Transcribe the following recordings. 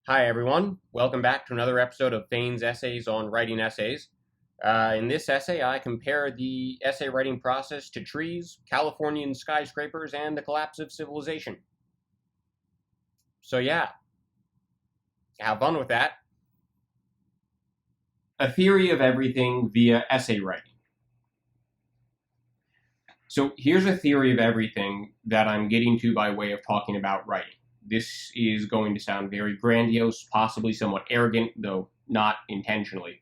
Hi, everyone. Welcome back to another episode of Fain's Essays on Writing Essays. In this essay, I compare the essay writing process to trees, Californian skyscrapers, and the collapse of civilization. So, yeah, have fun with that. A theory of everything via essay writing. So, here's a theory of everything that I'm getting to by way of talking about writing. This is going to sound very grandiose, possibly somewhat arrogant, though not intentionally.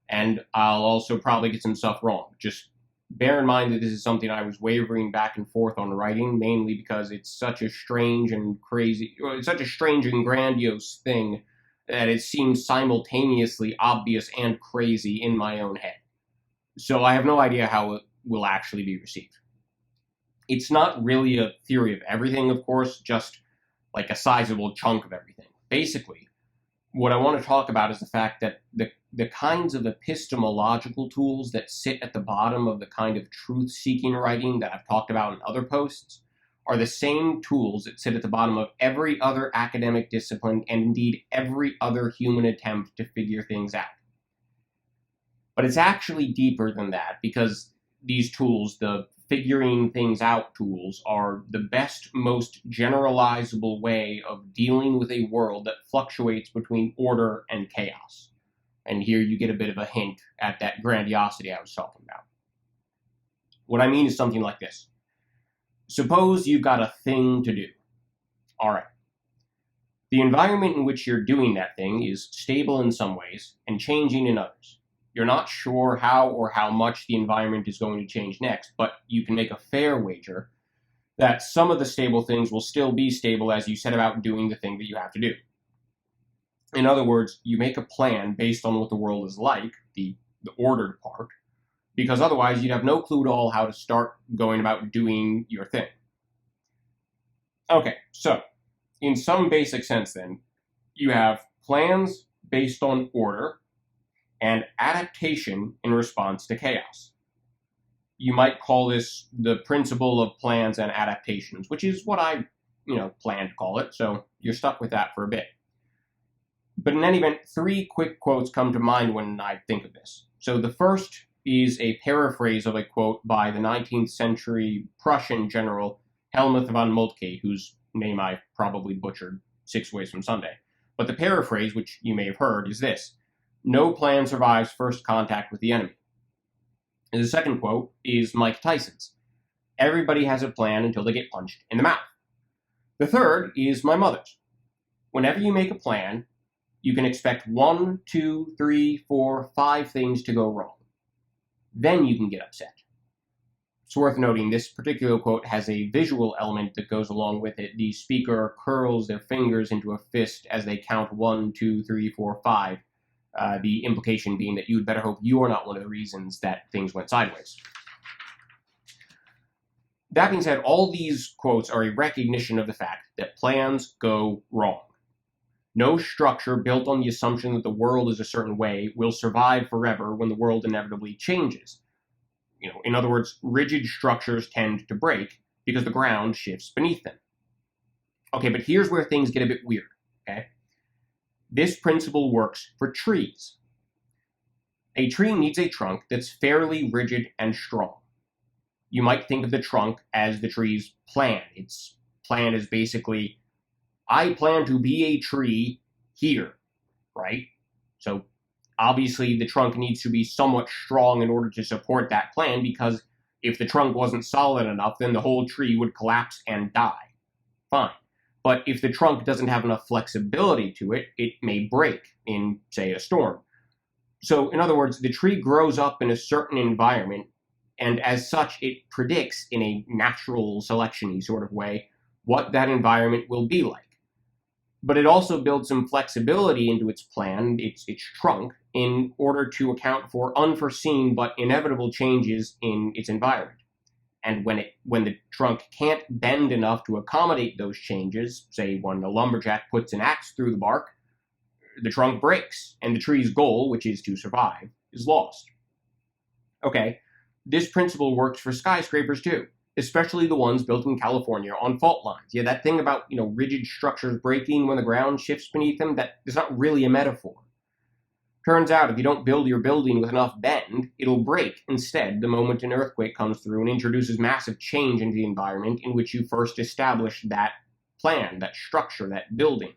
And I'll also probably get some stuff wrong. Just bear in mind that this is something I was wavering back and forth on writing, mainly because it's such a strange and crazy, it's such a strange and grandiose thing that it seems simultaneously obvious and crazy in my own head. So I have no idea how it will actually be received. It's not really a theory of everything, of course, just like a sizable chunk of everything. Basically, what I want to talk about is the fact that the kinds of epistemological tools that sit at the bottom of the kind of truth-seeking writing that I've talked about in other posts are the same tools that sit at the bottom of every other academic discipline and indeed every other human attempt to figure things out. But it's actually deeper than that, because these tools, the figuring things out tools, are the best, most generalizable way of dealing with a world that fluctuates between order and chaos. And here you get a bit of a hint at that grandiosity I was talking about. What I mean is something like this. Suppose you've got a thing to do. All right. The environment in which you're doing that thing is stable in some ways and changing in others. You're not sure how or how much the environment is going to change next, but you can make a fair wager that some of the stable things will still be stable as you set about doing the thing that you have to do. In other words, you make a plan based on what the world is like, the ordered part, because otherwise you'd have no clue at all how to start going about doing your thing. Okay, so in some basic sense then, you have plans based on order, and adaptation in response to chaos. You might call this the principle of plans and adaptations, which is what I, plan to call it, so you're stuck with that for a bit. But in any event, three quick quotes come to mind when I think of this. So the first is a paraphrase of a quote by the 19th century Prussian general Helmuth von Moltke, whose name I probably butchered 6 ways from Sunday. But the paraphrase, which you may have heard, is this: "No plan survives first contact with the enemy." And the second quote is Mike Tyson's: "Everybody has a plan until they get punched in the mouth." The third is my mother's: "Whenever you make a plan, you can expect 1, 2, 3, 4, 5 things to go wrong. Then you can get upset." It's worth noting this particular quote has a visual element that goes along with it. The speaker curls their fingers into a fist as they count 1, 2, 3, 4, 5. The implication being that you would better hope you are not one of the reasons that things went sideways. That being said, all these quotes are a recognition of the fact that plans go wrong. No structure built on the assumption that the world is a certain way will survive forever when the world inevitably changes. In other words, rigid structures tend to break because the ground shifts beneath them. Okay, but here's where things get a bit weird, okay? This principle works for trees. A tree needs a trunk that's fairly rigid and strong. You might think of the trunk as the tree's plan. Its plan is basically, I plan to be a tree here, right? So obviously the trunk needs to be somewhat strong in order to support that plan, because if the trunk wasn't solid enough, then the whole tree would collapse and die. Fine. But if the trunk doesn't have enough flexibility to it, it may break in, say, a storm. So, in other words, the tree grows up in a certain environment, and as such, it predicts in a natural selection-y sort of way what that environment will be like. But it also builds some flexibility into its plan, its trunk, in order to account for unforeseen but inevitable changes in its environment. And when the trunk can't bend enough to accommodate those changes, say when a lumberjack puts an axe through the bark, the trunk breaks, and the tree's goal, which is to survive, is lost. Okay, this principle works for skyscrapers too. especially the ones built in California on fault lines. Yeah, that thing about, rigid structures breaking when the ground shifts beneath them, that is not really a metaphor. Turns out if you don't build your building with enough bend, it'll break instead the moment an earthquake comes through and introduces massive change into the environment in which you first established that plan, that structure, that building.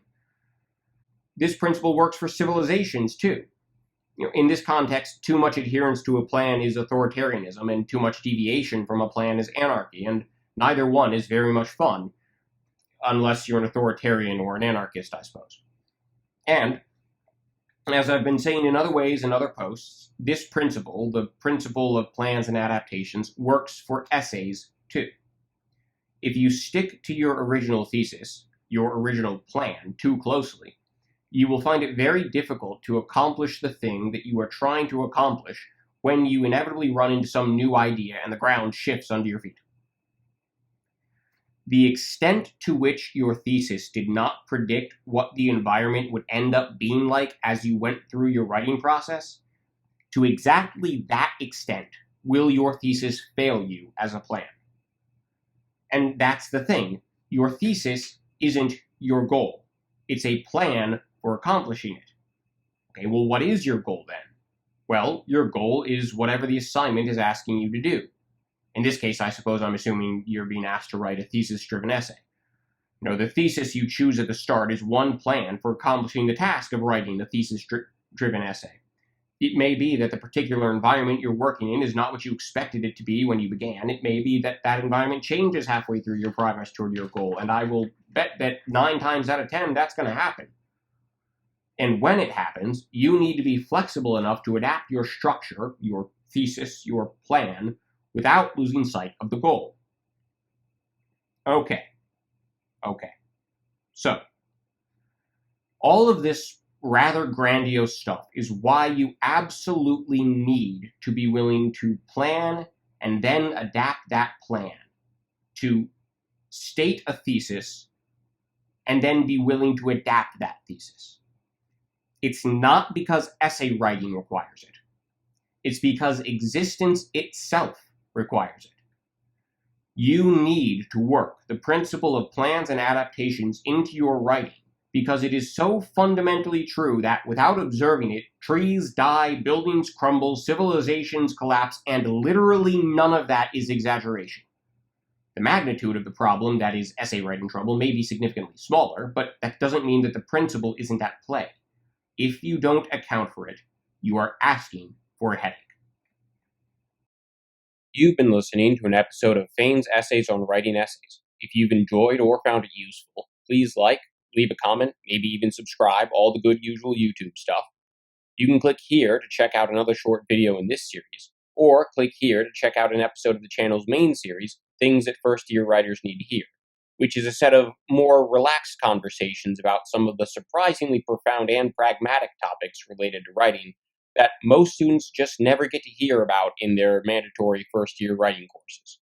This principle works for civilizations too. In this context, too much adherence to a plan is authoritarianism, and too much deviation from a plan is anarchy, and neither one is very much fun, unless you're an authoritarian or an anarchist, I suppose. And as I've been saying in other ways in other posts, this principle, the principle of plans and adaptations, works for essays too. If you stick to your original thesis, your original plan, too closely, you will find it very difficult to accomplish the thing that you are trying to accomplish when you inevitably run into some new idea and the ground shifts under your feet. The extent to which your thesis did not predict what the environment would end up being like as you went through your writing process, to exactly that extent will your thesis fail you as a plan. And that's the thing. Your thesis isn't your goal. It's a plan for accomplishing it. Okay, well, what is your goal then? Well, your goal is whatever the assignment is asking you to do. In this case, I suppose I'm assuming you're being asked to write a thesis-driven essay. The thesis you choose at the start is one plan for accomplishing the task of writing a thesis-driven essay. It may be that the particular environment you're working in is not what you expected it to be when you began. It may be that that environment changes halfway through your progress toward your goal, and I will bet that 9 times out of 10 that's going to happen. And when it happens, you need to be flexible enough to adapt your structure, your thesis, your plan, without losing sight of the goal. Okay. So, all of this rather grandiose stuff is why you absolutely need to be willing to plan and then adapt that plan, to state a thesis and then be willing to adapt that thesis. It's not because essay writing requires it. It's because existence itself requires it. You need to work the principle of plans and adaptations into your writing because it is so fundamentally true that without observing it, trees die, buildings crumble, civilizations collapse, and literally none of that is exaggeration. The magnitude of the problem, that is essay writing trouble, may be significantly smaller, but that doesn't mean that the principle isn't at play. If you don't account for it, you are asking for a headache. You've been listening to an episode of Fain's Essays on Writing Essays. If you've enjoyed or found it useful, please like, leave a comment, maybe even subscribe, all the good usual YouTube stuff. You can click here to check out another short video in this series, or click here to check out an episode of the channel's main series, Things That First-Year Writers Need to Hear, which is a set of more relaxed conversations about some of the surprisingly profound and pragmatic topics related to writing that most students just never get to hear about in their mandatory first-year writing courses.